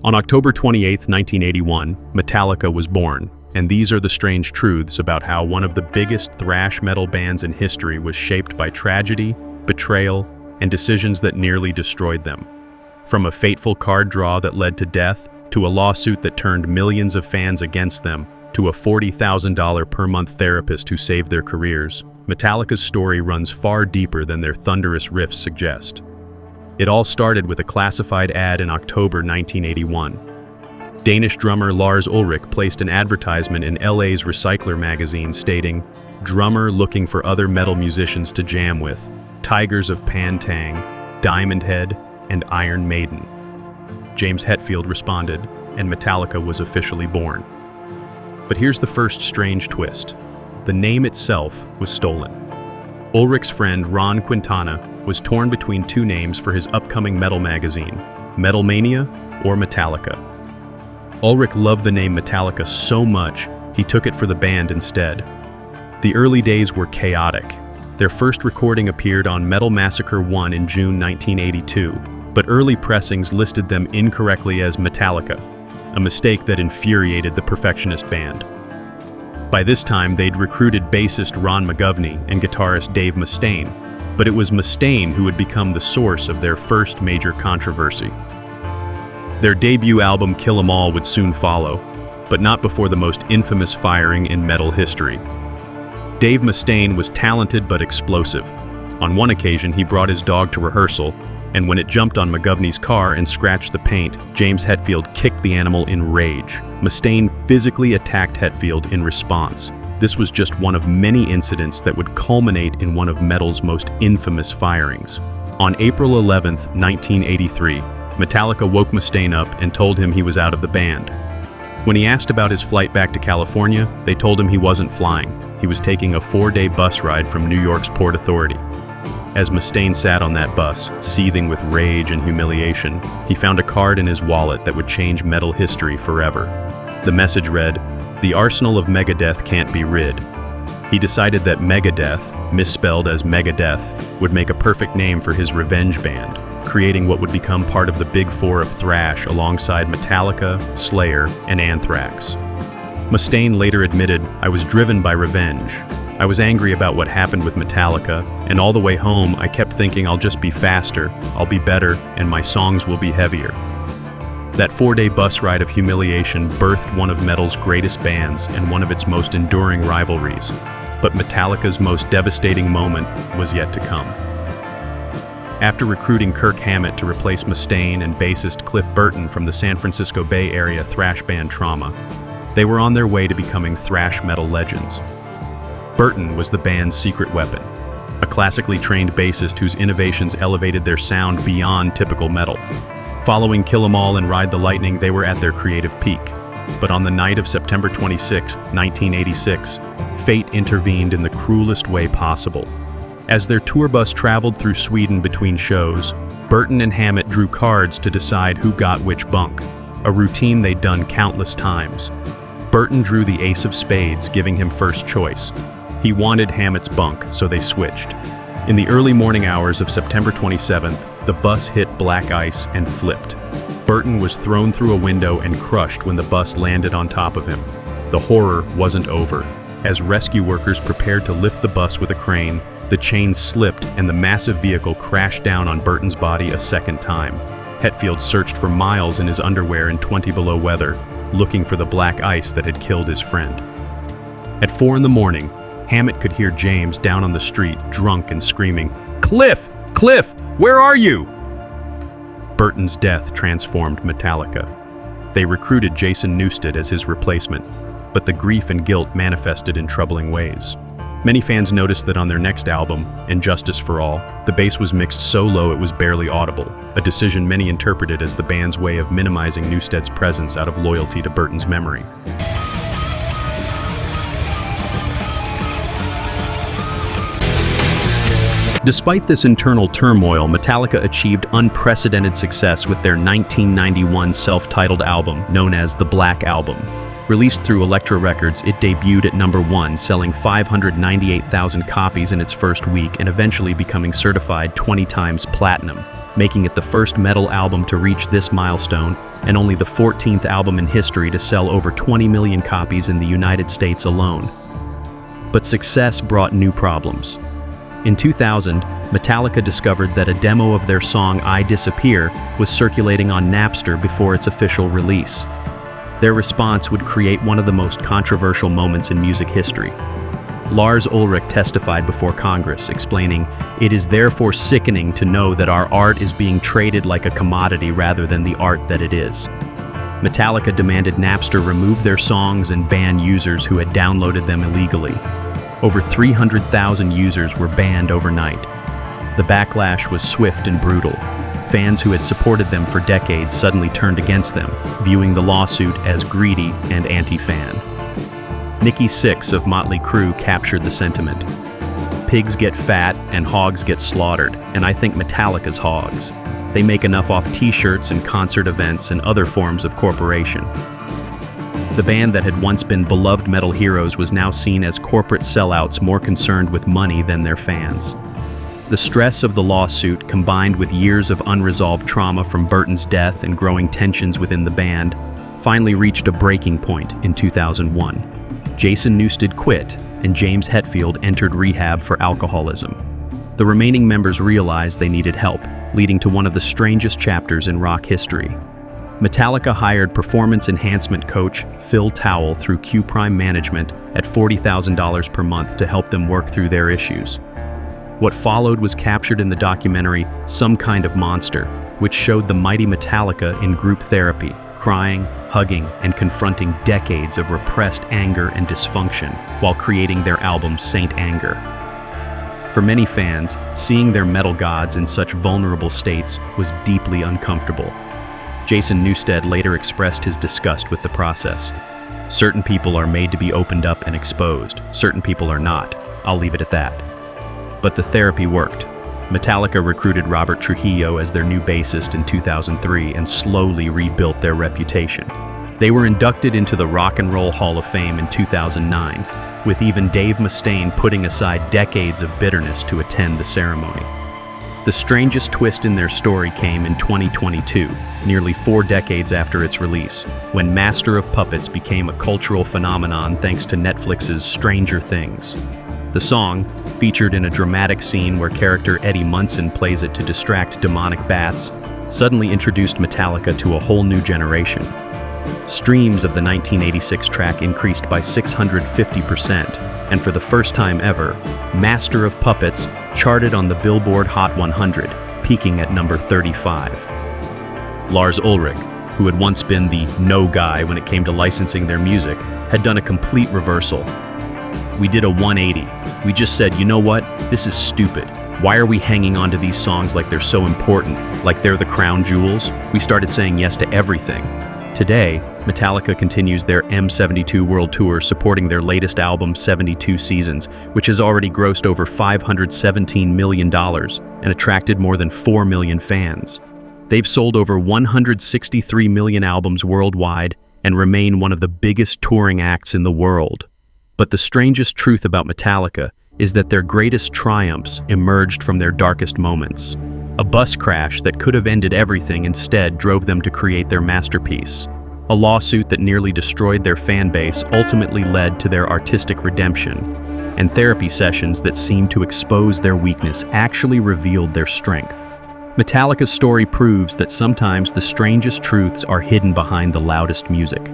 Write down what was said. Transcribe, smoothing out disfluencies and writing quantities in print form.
On October 28, 1981, Metallica was born, and these are the strange truths about how one of the biggest thrash metal bands in history was shaped by tragedy, betrayal, and decisions that nearly destroyed them. From a fateful card draw that led to death, to a lawsuit that turned millions of fans against them, to a $40,000 per month therapist who saved their careers, Metallica's story runs far deeper than their thunderous riffs suggest. It all started with a classified ad in October 1981. Danish drummer Lars Ulrich placed an advertisement in LA's Recycler magazine stating, "Drummer looking for other metal musicians to jam with, Tigers of Pantang, Diamond Head, and Iron Maiden." James Hetfield responded, and Metallica was officially born. But here's the first strange twist. The name itself was stolen. Ulrich's friend Ron Quintana was torn between two names for his upcoming metal magazine, Metal Mania or Metallica. Ulrich loved the name Metallica so much, he took it for the band instead. The early days were chaotic. Their first recording appeared on Metal Massacre 1 in June 1982, but early pressings listed them incorrectly as Metallica, a mistake that infuriated the perfectionist band. By this time, they'd recruited bassist Ron McGovney and guitarist Dave Mustaine, but it was Mustaine who would become the source of their first major controversy. Their debut album Kill 'Em All would soon follow, but not before the most infamous firing in metal history. Dave Mustaine was talented but explosive. On one occasion, he brought his dog to rehearsal, and when it jumped on McGovney's car and scratched the paint, James Hetfield kicked the animal in rage. Mustaine physically attacked Hetfield in response. This was just one of many incidents that would culminate in one of metal's most infamous firings. On April 11, 1983, Metallica woke Mustaine up and told him he was out of the band. When he asked about his flight back to California, they told him he wasn't flying. He was taking a 4-day bus ride from New York's Port Authority. As Mustaine sat on that bus, seething with rage and humiliation, he found a card in his wallet that would change metal history forever. The message read, "The arsenal of Megadeth can't be rid." He decided that Megadeth, misspelled as Megadeth, would make a perfect name for his revenge band, creating what would become part of the Big Four of thrash alongside Metallica, Slayer, and Anthrax. Mustaine later admitted, "I was driven by revenge. I was angry about what happened with Metallica, and all the way home I kept thinking I'll just be faster, I'll be better, and my songs will be heavier." That 4-day bus ride of humiliation birthed one of metal's greatest bands and one of its most enduring rivalries. But Metallica's most devastating moment was yet to come. After recruiting Kirk Hammett to replace Mustaine and bassist Cliff Burton from the San Francisco Bay Area thrash band Trauma, they were on their way to becoming thrash metal legends. Burton was the band's secret weapon, a classically trained bassist whose innovations elevated their sound beyond typical metal. Following Kill 'Em All and Ride the Lightning, they were at their creative peak. But on the night of September 26, 1986, fate intervened in the cruelest way possible. As their tour bus traveled through Sweden between shows, Burton and Hammett drew cards to decide who got which bunk, a routine they'd done countless times. Burton drew the ace of spades, giving him first choice. He wanted Hammett's bunk, so they switched. In the early morning hours of September 27th, the bus hit black ice and flipped. Burton was thrown through a window and crushed when the bus landed on top of him. The horror wasn't over. As rescue workers prepared to lift the bus with a crane, the chains slipped and the massive vehicle crashed down on Burton's body a second time. Hetfield searched for miles in his underwear in 20 below weather, looking for the black ice that had killed his friend. At 4 in the morning, Hammett could hear James down on the street, drunk and screaming, "Cliff! Cliff! Where are you?" Burton's death transformed Metallica. They recruited Jason Newsted as his replacement, but the grief and guilt manifested in troubling ways. Many fans noticed that on their next album, And Justice for All, the bass was mixed so low it was barely audible, a decision many interpreted as the band's way of minimizing Newsted's presence out of loyalty to Burton's memory. Despite this internal turmoil, Metallica achieved unprecedented success with their 1991 self-titled album, known as the Black Album. Released through Elektra Records, it debuted at #1, selling 598,000 copies in its first week and eventually becoming certified 20 times platinum, making it the first metal album to reach this milestone and only the 14th album in history to sell over 20 million copies in the United States alone. But success brought new problems. In 2000, Metallica discovered that a demo of their song I Disappear was circulating on Napster before its official release. Their response would create one of the most controversial moments in music history. Lars Ulrich testified before Congress, explaining, "It is therefore sickening to know that our art is being traded like a commodity rather than the art that it is." Metallica demanded Napster remove their songs and ban users who had downloaded them illegally. Over 300,000 users were banned overnight. The backlash was swift and brutal. Fans who had supported them for decades suddenly turned against them, viewing the lawsuit as greedy and anti-fan. Nikki Sixx of Motley Crue captured the sentiment. "Pigs get fat and hogs get slaughtered, and I think Metallica's hogs. They make enough off t-shirts and concert events and other forms of corporation." The band that had once been beloved metal heroes was now seen as corporate sellouts more concerned with money than their fans. The stress of the lawsuit, combined with years of unresolved trauma from Burton's death and growing tensions within the band, finally reached a breaking point in 2001. Jason Newsted quit, and James Hetfield entered rehab for alcoholism. The remaining members realized they needed help, leading to one of the strangest chapters in rock history. Metallica hired performance enhancement coach Phil Towell through Q Prime Management at $40,000 per month to help them work through their issues. What followed was captured in the documentary Some Kind of Monster, which showed the mighty Metallica in group therapy, crying, hugging, and confronting decades of repressed anger and dysfunction while creating their album Saint Anger. For many fans, seeing their metal gods in such vulnerable states was deeply uncomfortable. Jason Newsted later expressed his disgust with the process. "Certain people are made to be opened up and exposed. Certain people are not. I'll leave it at that." But the therapy worked. Metallica recruited Robert Trujillo as their new bassist in 2003 and slowly rebuilt their reputation. They were inducted into the Rock and Roll Hall of Fame in 2009, with even Dave Mustaine putting aside decades of bitterness to attend the ceremony. The strangest twist in their story came in 2022, nearly 4 decades after its release, when Master of Puppets became a cultural phenomenon thanks to Netflix's Stranger Things. The song, featured in a dramatic scene where character Eddie Munson plays it to distract demonic bats, suddenly introduced Metallica to a whole new generation. Streams of the 1986 track increased by 650%, and for the first time ever, Master of Puppets charted on the Billboard Hot 100, peaking at number 35. Lars Ulrich, who had once been the no guy when it came to licensing their music, had done a complete reversal. "We did a 180. We just said, you know what? This is stupid. Why are we hanging on to these songs like they're so important, like they're the crown jewels? We started saying yes to everything." Today, Metallica continues their M72 World Tour supporting their latest album 72 Seasons, which has already grossed over $517 million and attracted more than 4 million fans. They've sold over 163 million albums worldwide and remain one of the biggest touring acts in the world. But the strangest truth about Metallica is that their greatest triumphs emerged from their darkest moments. A bus crash that could have ended everything instead drove them to create their masterpiece. A lawsuit that nearly destroyed their fan base ultimately led to their artistic redemption, and therapy sessions that seemed to expose their weakness actually revealed their strength. Metallica's story proves that sometimes the strangest truths are hidden behind the loudest music.